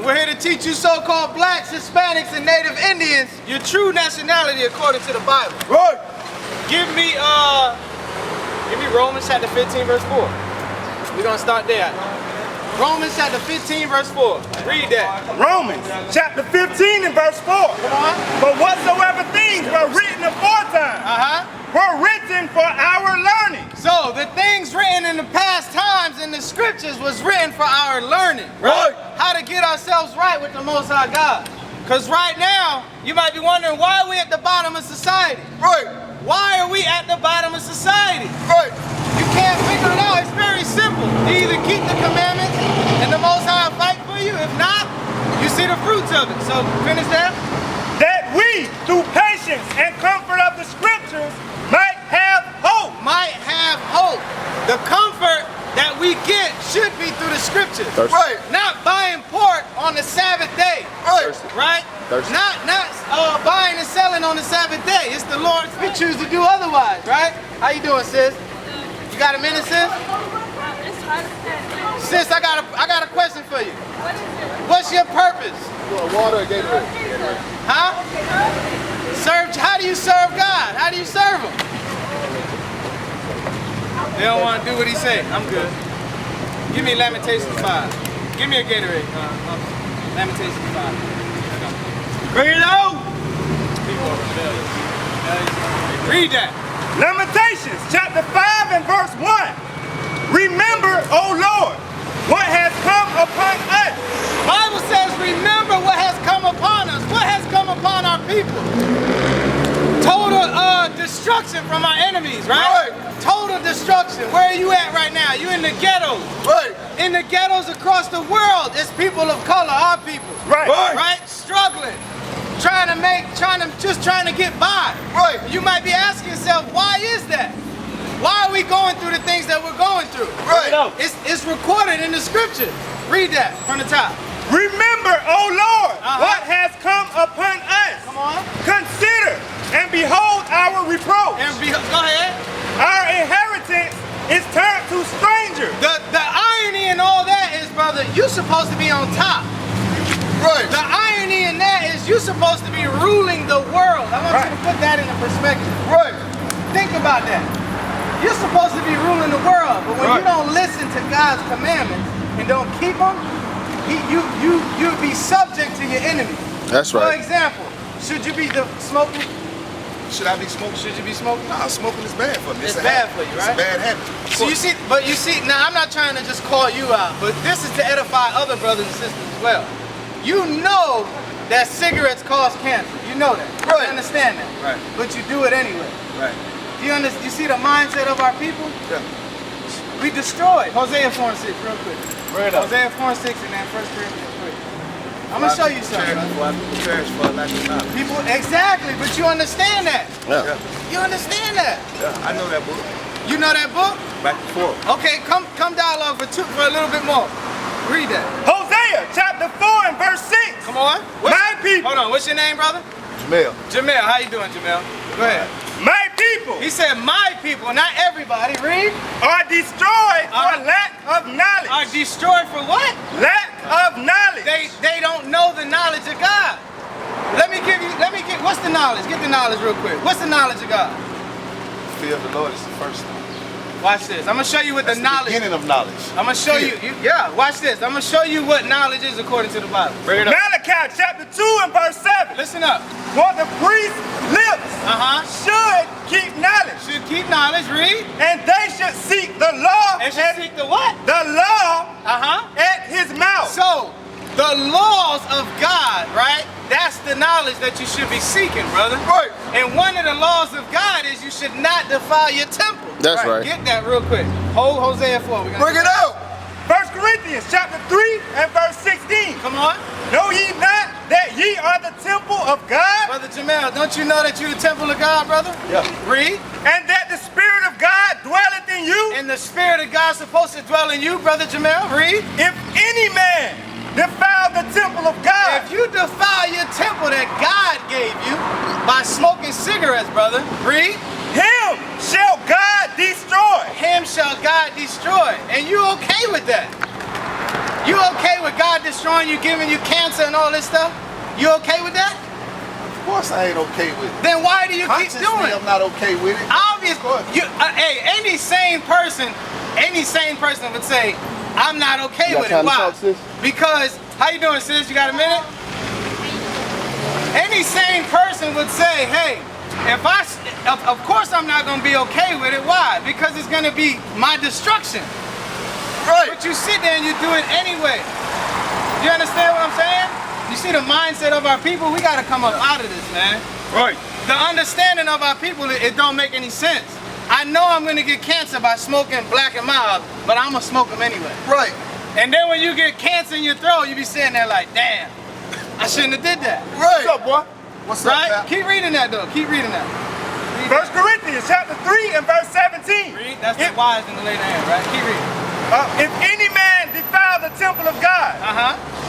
We're here to teach you so-called blacks, Hispanics, and Native Indians your true nationality according to the Bible. Right. Give me Romans chapter 15, verse 4. We're gonna start there. Romans chapter 15, verse 4. Read that. Romans chapter 15 and verse 4. Come on. But whatsoever things were written aforetime were written for our learning. So the things written in the past times in the scriptures was written for our learning. Right. How to get ourselves right with the Most High God. Because right now, you might be wondering, why are we at the bottom of society? Right. Why are we at the bottom of society? Right. You can't figure it out. It's very simple. You either keep the commandments and the Most High will fight for you. If not, you see the fruits of it. So finish that. That we, through patience and comfort of the scriptures, might have hope. Might have hope. The comfort that we get should be through the scriptures. Right. Not buying pork on the Sabbath day. Right. Right? Not buying and selling on the Sabbath day. It's the Lord we choose to do otherwise, right? How you doing, sis? You got a minute, sis? Sis, I got a question for you. What's your purpose? Water or Gatorade? Huh? How do you serve God? How do you serve Him? They don't want to do what He say. I'm good. Give me Lamentations 5. Give me a Gatorade. Lamentations 5. Bring it on. Read that. Lamentations chapter 5 and verse 1. Remember, O Lord, what has come upon us. Bible says, remember what has come upon us. What has come upon our people? Total destruction from our enemies, right? Total destruction. Where are you at right now? You in the ghettos. Right. In the ghettos across the world, it's people of color, our people. Right. Right? Struggling. Trying to get by. Right. You might be asking yourself, why is that? Why are we going through the things that we're going through? Right. It's recorded in the scriptures. Read that from the top. Remember, O Lord, what has come upon us. Come on. Consider and behold our reproach. Go ahead. Our inheritance is turned to strangers. The irony in all that is, brother, you're supposed to be on top. Right. The irony in that is you're supposed to be ruling the world. I want you to put that in a perspective. Right. Think about that. You're supposed to be ruling the world, but when you don't listen to God's commandments and don't keep them, you'll be subject to your enemies. That's right. For example, should you be smoking? Should I be smoking? Should you be smoking? Nah, smoking is bad for me. It's bad for you, right? It's a bad habit. So you see, now I'm not trying to just call you out, but this is to edify other brothers and sisters as well. You know that cigarettes cause cancer. You know that. Right. You understand that. Right. But you do it anyway. Right. You see the mindset of our people? Yeah. We destroyed. Hosea 4 and 6, real quick. Bring it up. Hosea 4 and 6 and then 1 Corinthians 3. I'm going to show you something. People, exactly, but you understand that. Yeah. You understand that. Yeah, I know that book. You know that book? Back and forth. Okay, come dialogue for a little bit more. Read that. Hosea chapter 4 and verse 6. Come on. My people. Hold on, what's your name, brother? Jamel. Jamel, how you doing, Jamel? Go ahead. My people. He said my people, not everybody. Read. Are destroyed for lack of knowledge. Are destroyed for what? Lack of knowledge. They don't know the knowledge of God. What's the knowledge? Get the knowledge real quick. What's the knowledge of God? Fear of the Lord is the first thing. Watch this. I'm going to show you what the knowledge is. Beginning of knowledge. I'm going to show you. Yeah, watch this. I'm going to show you what knowledge is according to the Bible. Bring it up. Malachi chapter 2 and verse 7. Listen up. For the priest's lips should keep knowledge. Should keep knowledge. Read. And they should seek the law. They should seek the what? The law at his mouth. So, the laws of God, right? That's the knowledge that you should be seeking, brother. Right. And one of the laws of God is you should not defile your temple. That's right. Get that real quick. Hold Hosea 4. Bring it out. 1 Corinthians chapter 3 and verse 16. Come on. Know ye not that ye are the temple of God? Brother Jamel, don't you know that you're the temple of God, brother? Yeah. Read. And that the Spirit of God dwelleth in you? And the Spirit of God is supposed to dwell in you, brother Jamel. Read. If any man defile the temple of God. If you defile your temple that God gave you by smoking cigarettes, brother, read. Him shall God destroy. Him shall God destroy. And you okay with that? You okay with God destroying you, giving you cancer and all this stuff? You okay with that? Of course I ain't okay with it. Then why do you keep doing it? I'm not okay with it. Obviously, hey, any sane person would say, I'm not okay with it. Why? Because, how you doing, sis? You got a minute? Any sane person would say, hey, of course I'm not going to be okay with it. Why? Because it's going to be my destruction. Right. But you sit there and you do it anyway. You understand what I'm saying? You see the mindset of our people? We got to come up out of this, man. Right. The understanding of our people, it don't make any sense. I know I'm going to get cancer by smoking Black and Mild, but I'm going to smoke them anyway. Right. And then when you get cancer in your throat, you be sitting there like, damn, I shouldn't have did that. Right. What's up, boy? What's up, Right? man? Keep reading that, though. Keep reading that. 1 Corinthians chapter 3 and verse 17. Read. That's the wise in the later hand, right? Keep reading. If any man defile the temple of God,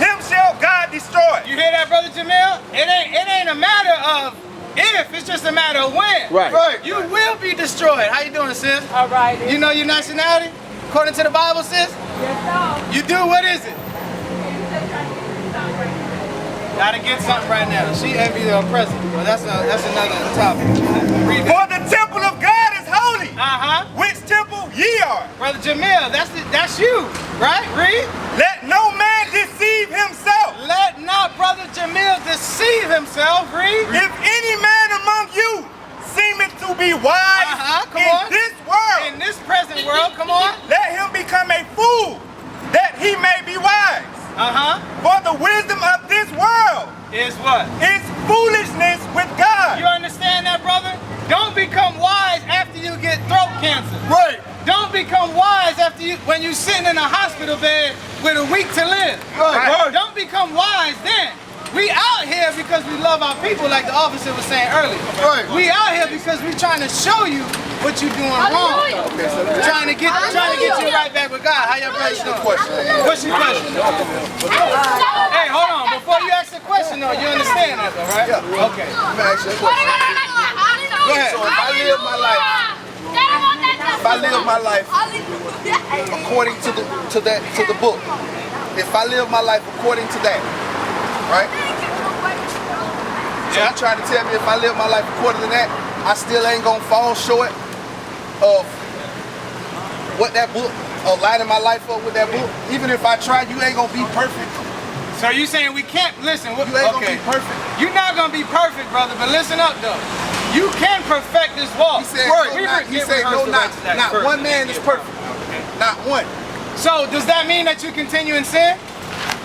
him shall God destroy. You hear that, Brother Jamil? It ain't a matter of if, it's just a matter of when. Right. Right. You will be destroyed. How you doing, sis? All right. You know your nationality? According to the Bible, sis? Yes, sir. You do? What is it? Gotta get something right now. She envy the president, but that's another topic. Read that. For the temple of God is holy. Which temple ye are? Brother Jamil, that's you, right? Read. Let no man deceive himself. Let not Brother Jamil deceive himself. Read. If any man among you seemeth to be wise this world, in this present world, come on. let him become a fool, that he may be wise. For the wisdom of this world is what? Is foolishness with God. You understand that, brother? Don't become wise after you get throat cancer. Right. Don't become wise after when you're sitting in a hospital bed with a week to live. Right. Don't become wise then. We out here because we love our people, like the officer was saying earlier. Right. We out here because we're trying to show you what you're doing wrong. Okay, so Trying to get you right back with God. How your brother doing? What's your question? Hey, hold on. Before you ask the question, though, you understand that, though, right? Yeah. Okay. Let me ask you a question. Go ahead. So if I live my life according to the book, if I live my life according to that, right? So you're trying to tell me if I live my life according to that, I still ain't gonna fall short of what that book, or lining my life up with that book? Even if I try, you ain't gonna be perfect. So you saying we can't, listen, You ain't gonna be perfect. You're not gonna be perfect, brother, but listen up though. You can perfect this walk. He said, not one man is perfect. Not one. So does that mean that you continue in sin?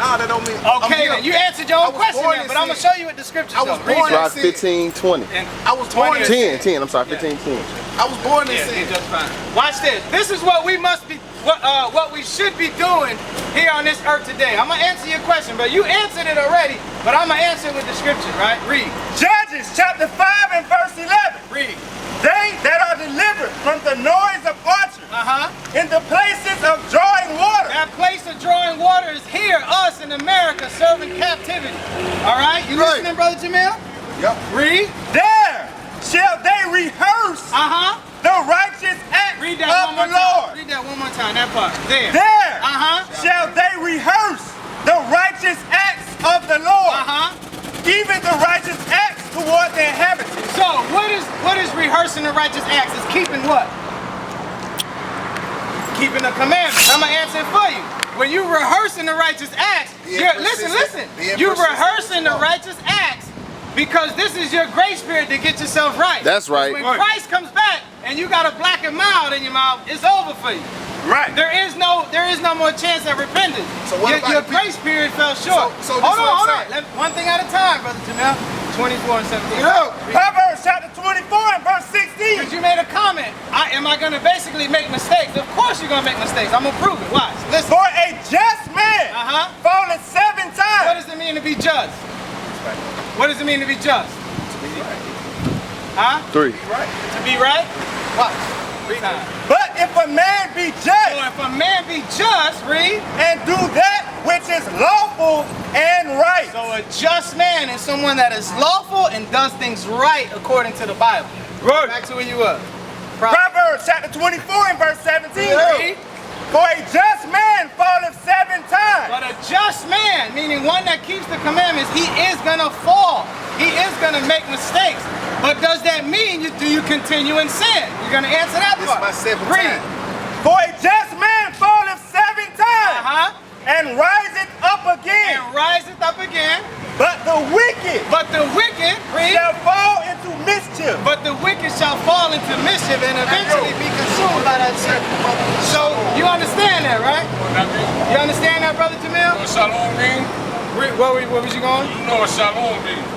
Nah, that don't mean. Okay, then you answered your own question then, but I'm gonna show you what the scriptures I was born in sin. 15:20. I was born in sin. 10, I'm sorry, 15:10. I was born in sin. Just fine. Watch this. This is what we must be, what we should be doing here on this earth today. I'm gonna answer your question, but you answered it already. But I'm gonna answer it with the scripture, right? Read. Judges chapter 5 and verse 11. Read. They that are delivered from the noise of archers in the places of drawing water. That place of drawing water is here, us in America serving captivity. All right? You listening, Brother Jamil? Yep. Read. There shall they rehearse the righteous acts Read that of one more the Lord. time. Read that one more time, that part. There. There shall they rehearse the righteous acts of the Lord. Even the righteous acts toward the inhabitants. So what is rehearsing the righteous acts? Is keeping what? Keeping the commandments. I'm gonna answer it for you. When you rehearsing the righteous acts, listen. You rehearsing the righteous acts because this is your grace period to get yourself right. That's right. When Christ comes back and you got a Black and Mild in your mouth, it's over for you. Right. There is no more chance at repentance. So what your grace period fell short. So hold on. One thing at a time, Brother Jamil. 24 and 17. Proverbs chapter 24 and verse 16. Because you made a comment. Am I going to basically make mistakes? Of course you're going to make mistakes. I'm going to prove it. Watch. Listen. For a just man falleth 7 times. What does it mean to be just? What does it mean to be just? To be right. Huh? 3. To be right? Watch. Read that. But if a man be just, So if a man be just, read. and do that which is lawful and right. So a just man is someone that is lawful and does things right according to the Bible. Right. Back to where you were. Proverbs chapter 24 and verse 17. Read. For a just man falleth 7 times. But a meaning one that keeps the commandments, he is gonna fall. He is gonna make mistakes. But does that mean do you continue in sin? You're gonna answer that This part. is my seventh Read. time. For a just man falleth 7 times and riseth up again. And riseth up again. But the wicked Read. shall fall into mischief. But the wicked shall fall into mischief and eventually be consumed by that serpent. So you understand that, right? What that mean? You understand that, Brother Jamil? What shalom mean? Where was you going? You know what shalom means.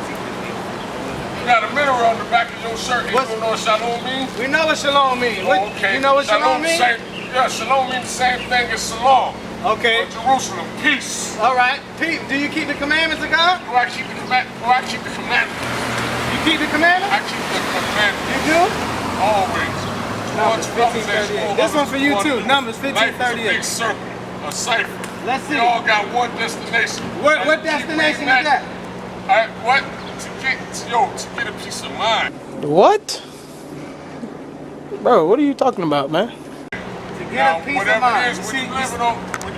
You got a mirror on the back of your shirt. You don't know what shalom means? We know what shalom means. Oh, okay. You know what shalom means? Yeah, shalom means the same thing as salam. Okay. Or Jerusalem, peace. All right. Pete, do you keep the commandments of God? Do I keep the commandment? Do I keep the commandment? You keep the commandments? I keep the commandment. You do? Always. Numbers 15:38. This one for you too. Numbers 15:38. Life is a big circle, a cipher. Let's see. We all got one destination. What And keep destination reading is that? What? To get a peace of mind. What? Bro, what are you talking about, man? To get Now, a peace of whatever mind. it is, when you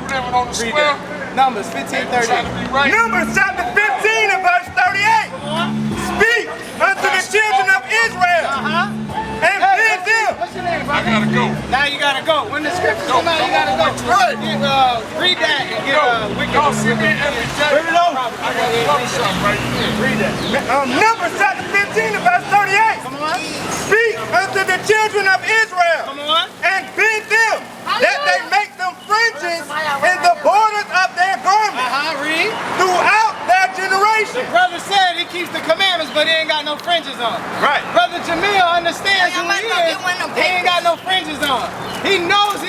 living on the Read square, that. Numbers and you trying to 15:38. be right. Numbers chapter 15 and verse 38. Speak unto the children of Israel and bid them. What's your name, I brother? gotta go. Now you gotta go. When the scriptures come out, you gotta go. Read that and get wicked. Y'all see me every day. Read it over. I got a love shop right here. Read that. Numbers chapter 15 and verse 38. Come on. Speak unto the children of Israel Come on. and bid them that they make them fringes in the borders of their garments Read. throughout their generation. Brother said he keeps the commandments, but he ain't got no fringes on. Right. Brother Jamil understands who he is. He ain't got no fringes on. He knows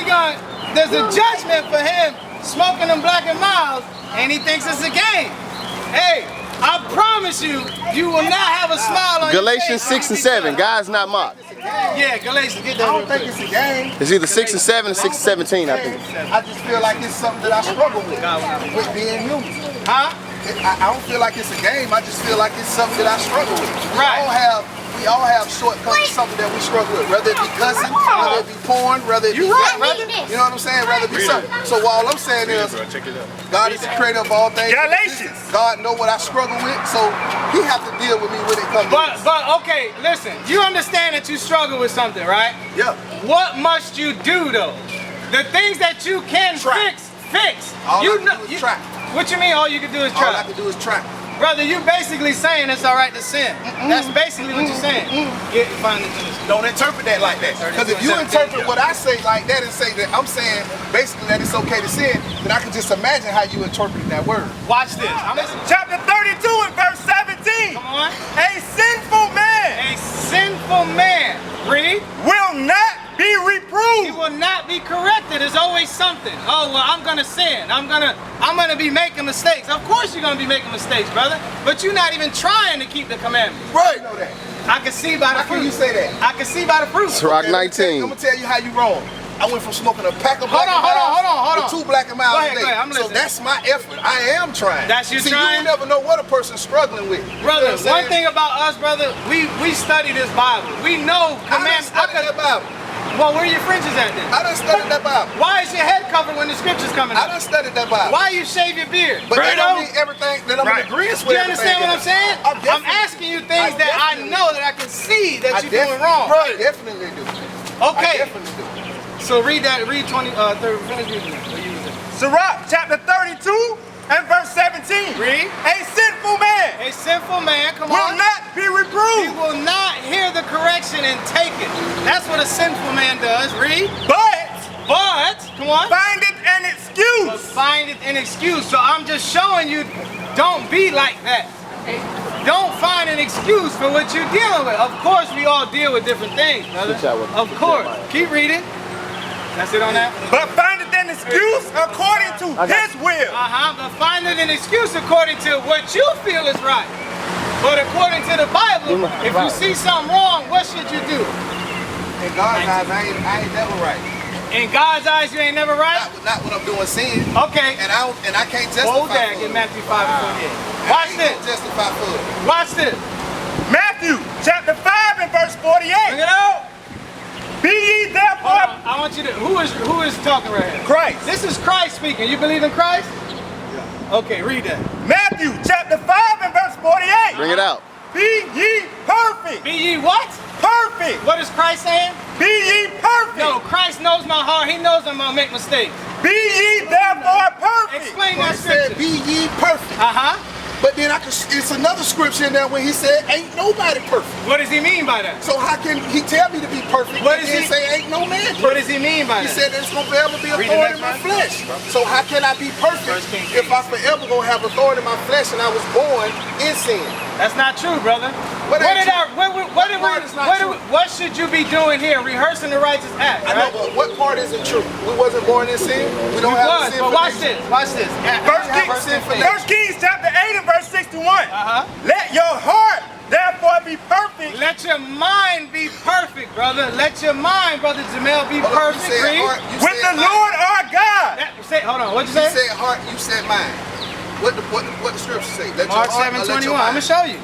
there's a judgment for him smoking them Black and Miles, and he thinks it's a game. Hey, I promise you, you will not have a smile on Galatians your face. 6 and 7. God is not mocked. Yeah, Galatians, get I that. don't think it's a game. It's either 6 and 7 or 6 and 17, I think. I just feel like it's something that I struggle with being human. Huh? I don't feel like it's a game. I just feel like it's something that I struggle with. Right. We all have shortcomings, something that we struggle with. Whether it be cussing, whether it be porn, whether it be brother. you know what I'm saying? Whether it be something. So all I'm saying is, God is the creator of all things. Galatians. God know what I struggle with, so He have to deal with me when it comes to this. But okay, listen. You understand that you struggle with something, right? Yeah. What must you do though? The things that you can Try. fix. All you I can know, do is try. What you mean? All you can do is All I try, can do is try. brother. You basically saying it's all right to sin. That's basically what you're saying. Get find it. Don't interpret that like that. Because if you interpret what I say like that and say that I'm saying basically that it's okay to sin, then I can just imagine how you interpret that word. Watch this. I'm listening. Chapter 32 and verse 17. Come on. A sinful man A sinful man, read. will not be He reproved. will not be corrected. There's always something. Oh well, I'm gonna sin. I'm gonna be making mistakes. Of course you're gonna be making mistakes, brother. But you're not even trying to keep the commandments. Right. You know that. I can see by the How can fruit. you say that? I can see by the fruit. Rock Okay, I'm 19. gonna tell you how you wrong. I went from smoking a pack of Hold Black on, and hold Miles on. to 2 Black and Miles Go ahead, a day. go ahead, I'm So listening. that's my effort. I am trying. That's you See, trying? you never know what a person's struggling with. Brother, You know what I'm one thing about us, brother, we study this Bible. We know saying? I done commandments. studied that Bible. Well, where are your fringes at then? I done studied that Bible. Why is your head covered when the scriptures coming I up? done studied that Bible. Why you shave your beard? But that Fredo? don't mean everything that I'm in agreement with. You understand what I'm saying? I'm asking you things that I know that I can see that you're doing wrong. I definitely do. Okay. I definitely do. So read that. Read 20. Finish reading it. Sirach chapter 32 and verse 17. Read. A sinful man A sinful man, come will on. not be He reproved, will not hear the correction and take it. That's what a sinful man does. Read. But come on. findeth an But excuse. find it an excuse. So I'm just showing you, don't be like that. Don't find an excuse for what you're dealing with. Of course, we all deal with different things, brother. Of course. Keep reading. That's it on that? But findeth an excuse according to his will. But find it an excuse according to what you feel is right. But according to the Bible, if you see something wrong, what should you do? In God's eyes, I ain't never right. In God's eyes, you ain't never right? Not when I'm doing sin. Okay. And I can't justify Hold that. for Get it. Matthew 5 and 48. I Watch ain't this. gonna justify for it. Watch this. Matthew chapter 5 and verse 48. Bring it out. Be ye Hold therefore on. I want you to. Who is talking right here? Christ. This is Christ speaking. You believe in Christ? Okay, read that. Matthew chapter 5 and verse 48. Bring it out. Be ye perfect. Be ye what? Perfect. What is Christ saying? Be ye perfect. No, Christ knows my heart. He knows I'm gonna make mistakes. Be ye therefore perfect. Explain Well, that he said, scripture. be ye perfect. But then it's another scripture in there when he said, ain't nobody perfect. What does he mean by that? So how can he tell me to be perfect What and does then he- say ain't no man perfect? What does he mean by He that? said there's gonna forever be Read the authority in next my one. flesh. So how can I be perfect First Kings if I forever gonna have authority in my flesh and I was born in sin? That's not true, brother. What ain't true? What should you be doing here? Rehearsing the righteous act, I know, right? but what part isn't true? We wasn't born in sin. We don't have a sin. But watch this. Watch this. First Kings chapter 8 and verse 61. Let your heart therefore be perfect. Let your mind be perfect, brother. Let your mind, brother Jamel, be perfect. Read. With the Lord our God. Hold on. What'd you You say? said heart. You said mind. What the scripture say? Let Mark your heart or let your 7:21. I'm mind? gonna show you.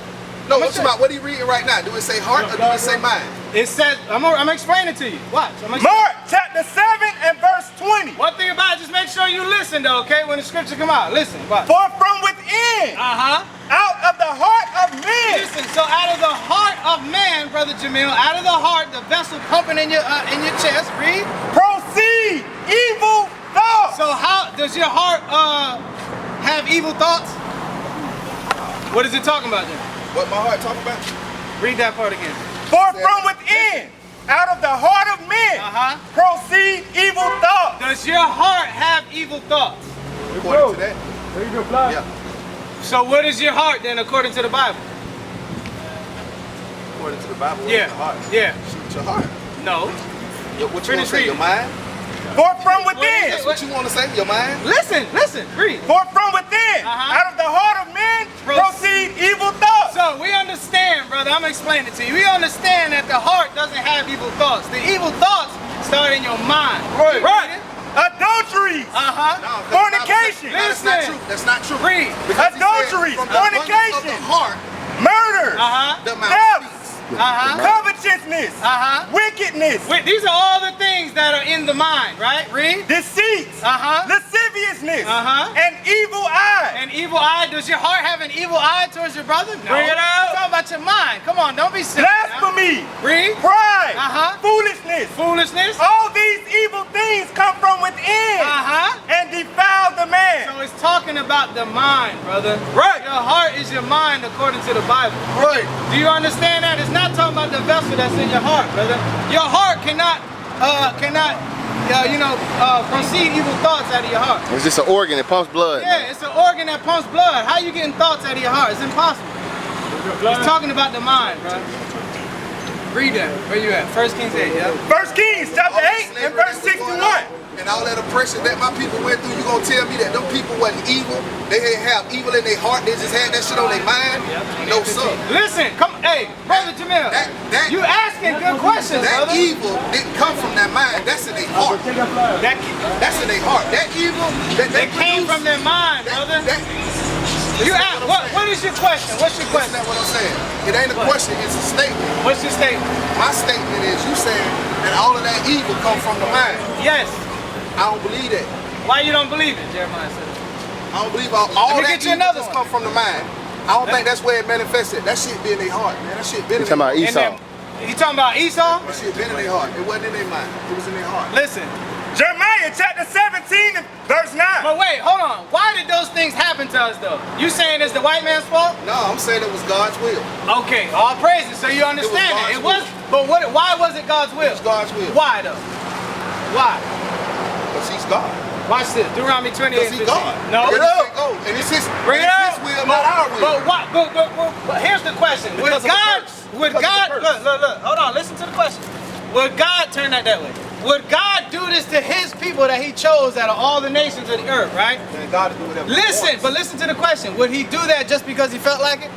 No, what are you reading right now? Do it say heart or do it say mind? It says, I'm gonna explain it to you. Watch. Mark chapter 7 and verse 20. One thing about it, just make sure you listen though, okay? When the scripture come out, listen. Watch. For from within, out of the heart of men. Listen. So out of the heart of man, brother Jamil, out of the heart, the vessel pumping in your chest. Read. Proceed evil thoughts. So how does your heart have evil thoughts? What is it talking about then? What my heart talking about? Read that part again. For from within, out of the heart of men, proceed evil thoughts. Does your heart have evil thoughts? According to that. There you go, fly. Yeah. So what is your heart then, according to the Bible? According to the Bible, what Yeah. is the heart? Yeah. It's your heart. No. What you Finish want to say? Your reading. mind? For from within, That's what you want to say? Your mind? Listen. Read. for from within, out of the heart of men, proceed evil thoughts. So we understand, brother, I'm explaining it to you. We understand that the heart doesn't have evil thoughts. The evil thoughts start in your mind. Right. Adulteries, fornication, No, that's not true. That's not true. Read. Because he said, Adulteries, from the abundance of fornication, the heart, murder, the mouth theft, speaks. covetousness, wickedness, Wait, these are all the things that are in the mind, right? Read. deceit, lasciviousness, and evil eye. An evil eye. Does your heart have an evil eye towards your brother? No. Bring it out. It's all about your mind. Come on, don't be silly. Blasphemy, Read. pride, Foolishness. all these evil things come from within and defile the man. So it's talking about the mind, brother. Right. Your heart is your mind according to the Bible. Right. Do you understand that? It's not talking about the vessel that's in your heart, brother. Your heart cannot proceed evil thoughts out of your heart. It's just an organ. It pumps blood. Yeah, it's an organ that pumps blood. How you getting thoughts out of your heart? It's impossible. It's talking about the mind, bro. Read that. Where you at? 1 Kings 8, yeah? 1 Kings chapter 8 and verse 61. And all that oppression that my people went through, you gonna tell me that them people wasn't evil? They didn't have evil in their heart, they just had that shit on their mind? No, sir. Listen, hey, brother Jamil, you asking good questions, That brother. evil didn't come from that mind, that's in their heart. That's in their heart. That evil that they came produce, from their mind, brother. You ask, what is your question? What's your question? That's not what I'm saying. It ain't a question, it's a statement. What's your statement? My statement is you saying that all of that evil come from the mind. Yes. I don't believe that. Why you don't believe it, Jeremiah said? I don't believe all Let me that get you evil another just one. come from the mind. I don't think that's where it manifested. That shit be in their heart, man. That shit been in You their talking heart. about Esau? You talking about Esau? That shit been in their heart. It wasn't in their mind. It was in their heart. Listen. Jeremiah chapter 17 and verse 9. But wait, hold on. Why did those things happen to us though? You saying it's the white man's fault? No, I'm saying it was God's will. Okay, all praises. So you understand it. It was, but why was it God's will? It was God's will. Why though? Why? Because he's God. Watch this. Deuteronomy 28. Because he's God. No. Bring it up. Oh, and it's his, Bring it his up. will, not our will. But what? But here's the question. Because of the curse. Would Because God? of the curse. Look. Hold on. Listen to the question. Would God turn that way? Would God do this to His people that He chose out of all the nations of the earth? Right? And God to do whatever he Listen, wants. but listen to the question. Would He do that just because He felt like it?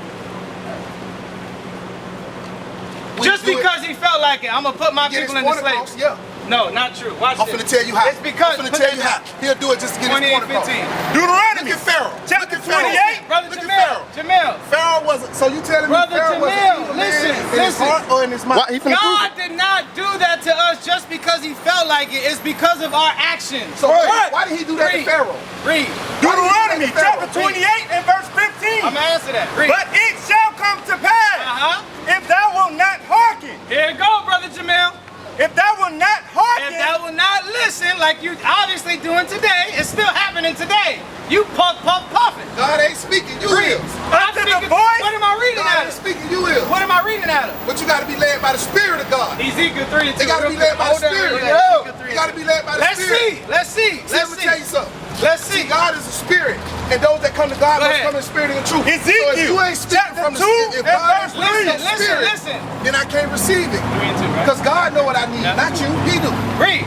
Would Just he do it because He felt like it, I'm gonna put my to get his people into point slavery. across? Yeah. No, not true. Watch I'm this. finna tell you how. It's because I'm finna tell you how. He'll do it just to get his point across. 28:15. Deuteronomy. Look at Pharaoh. Chapter Look at Pharaoh. 28. Brother Look at Jamil. Jamil. Pharaoh wasn't. So you telling me Brother Pharaoh wasn't Jamil, evil listen, man in his heart or in his mind? Why he finna prove God it? did not do that to us just because he felt like it. It's because of our actions. So Right. why did he do that to Read. Pharaoh? Read. Deuteronomy chapter Pharaoh. 28 and verse 15. I'm gonna answer that. Read. But it shall come to pass, if thou wilt not hearken, Here you go, Brother Jamil. if thou wilt not hearken, If thou will not listen like you obviously doing today, it's still happening today. You puffing. God ain't speaking, you Read. is. I'm Unto the speaking- voice- What am I reading God out ain't of? speaking, you is. What am I reading out of? But you got to be led by the Spirit of God. Ezekiel 3 and 2. They got to be Real led quick. by the Hold on, Spirit. real quick. Ezekiel 3 You and got to 2. be led by the Let's Spirit. see. Let's see. See, Let's let me see. tell you something. Let's See, see. God is a spirit, and those that come to God Go must ahead. come in spirit and in truth. Ezekiel, so if you ain't speaking chapter from the 2 spirit, if and God verse is Listen, spirit, listen. then I can't receive it. 3 and 2, right? Because God know what I need, not you. He do. Read.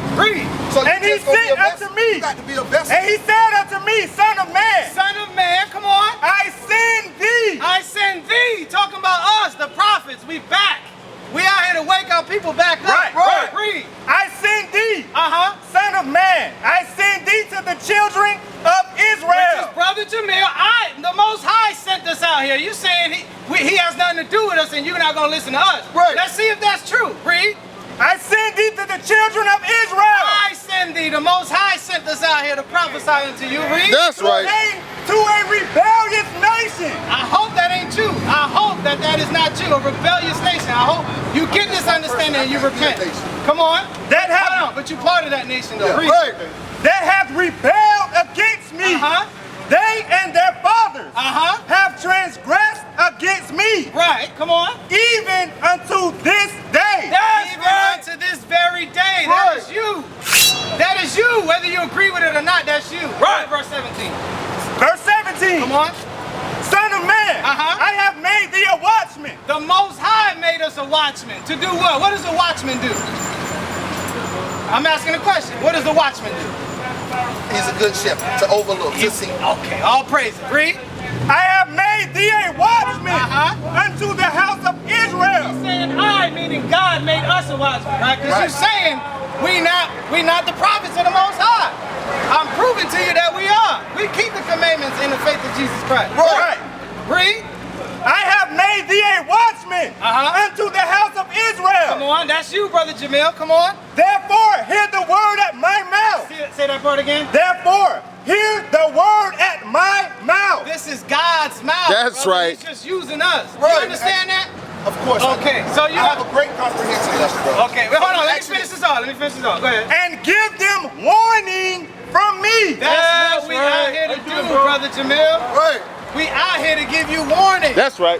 So And you he just gonna be said a vessel. unto me, You got to be a vessel. and he said unto me, Son of man, Son of man, come on. I send thee. I send thee. Talking about us, the prophets. We back. We out here to wake our people back up. Right. Read. I send thee, Son of man. I send thee to the children of Israel. Brother Jamil, the Most High sent us out here. You saying he has nothing to do with us and you're not going to listen to us. Right. Let's see if that's true. Read. I send thee to the children of Israel. I send thee. The Most High sent us out here to prophesy unto you. Read. That's right. To a rebellious nation. I hope that ain't you. I hope that is not you, a rebellious nation. I hope you get this understanding and you repent. Come on. That have, Hold on, but you part of that nation though. Read. Right. that have rebelled against me. They and their fathers have transgressed against me. Right, come on. Even unto this day. Even unto this very day. That is you. That is you. Whether you agree with it or not, that's you. Right. Verse 17. Verse 17. Come on. Son of man, I have made thee a watchman. The Most High made us a watchman. To do what? What does a watchman do? I'm asking a question. What does the watchman do? He's a good shepherd to overlook, to see. Okay, all praise it. Read. I have made thee a watchman unto the house of Israel. He's saying I, meaning God made us a watchman, right? Because you're saying we not the prophets of the Most High. I'm proving to you that we are. We keep the commandments in the faith of Jesus Christ. Right. Read. I have made thee a watchman unto the house of Israel. Come on, that's you, Brother Jamil. Come on. Therefore, hear the word at my mouth. Say that part again. Therefore, hear the word at my mouth. This is God's mouth. That's brother. right. He's just using us. Right. You understand that? Of course. Okay, so you I have a great comprehension lesson, bro. Okay, wait, hold on. Let me finish this off. Go ahead. And give them warning from me. That's what we out here to do, Brother Jamil. Right. We out here to give you warning. That's right.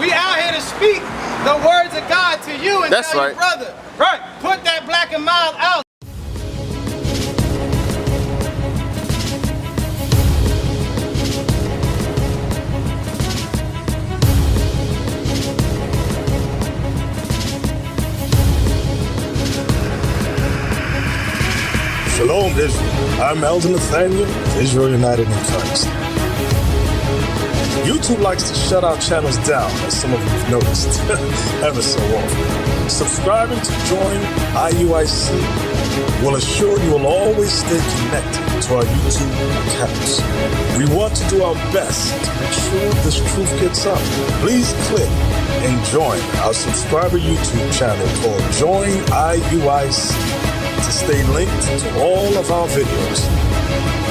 We out here to speak the words of God to you and That's tell right. you, brother. Right. Put that black and mild out. Shalom, Israel. I'm Elder Nathaniel, Israel United in Christ. YouTube likes to shut our channels down, as some of you have noticed, ever so often. Subscribing to join IUIC will assure you will always stay connected to our YouTube accounts. We want to do our best to make sure this truth gets out. Please click and join our subscriber YouTube channel called Join IUIC to stay linked to all of our videos.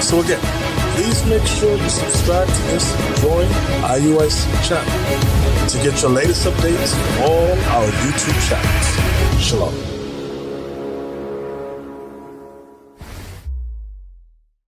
So again, please make sure you subscribe to this Join IUIC channel to get your latest updates from all our YouTube channels. Shalom.